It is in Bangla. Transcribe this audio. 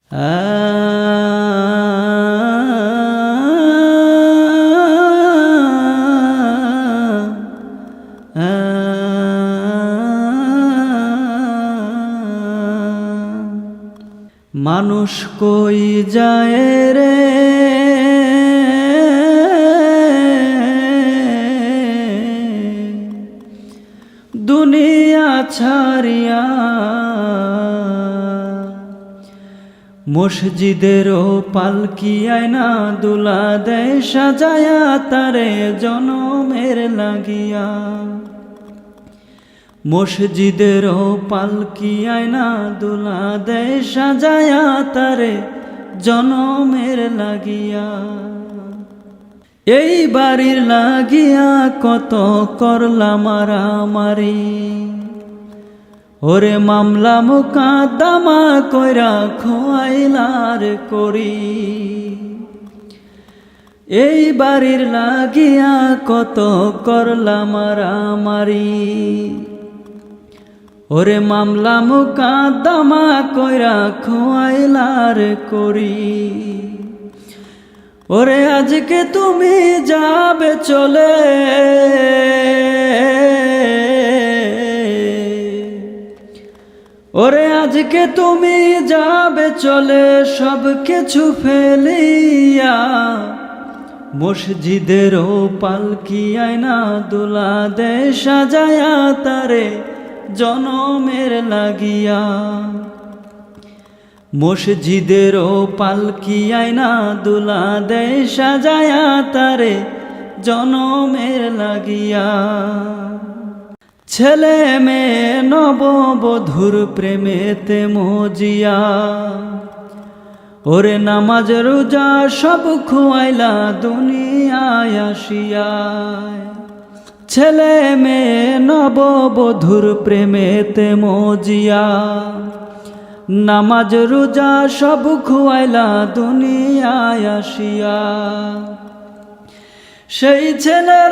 মানুষ কই যায় রে দুনিয়া ছাড়িয়া, মসজিদেরও পালকি আয়না দুলা দেয় সাজায়া তারে জনমের লাগিয়া। মসজিদেরও পালকি আয়না দুলা দেয় সাজায়া তারে জনমের লাগিয়া। এই বাড়ির লাগিয়া কত করলাম মারামারি, ওরে মামলা মোকদ্দমা কইরা খোয়াইলার করি। এই বাড়ির লাগিয়া কত করলাম মারামারি, ওরে মামলা মোকদ্দমা কইরা খোয়াইলার করি। ওরে আজকে তুমি যাবে চলে, ওরে আজকে তুমি যাবে চলে সব কিছু ফেলিয়া। মসজিদেরও পালকি আয়না দুলা দেয় সাজায়া তারে জনমের লাগিয়া। মসজিদেরও পালকি আয়না দুলা দেয় সাজায়া তারে জনমের লাগিয়া। ছেলে মেয়ে নববধূর প্রেমেতে মজিয়া, ওরে নামাজ রোজা সব খোয়াইলা দুনিয়ায় আসিয়া। ছেলে মেয়ে নববধূর প্রেমেতে মজিয়া, নামাজ রোজা সব খোয়াইলা দুনিয়ায় আসিয়া। সেই ছেলেরা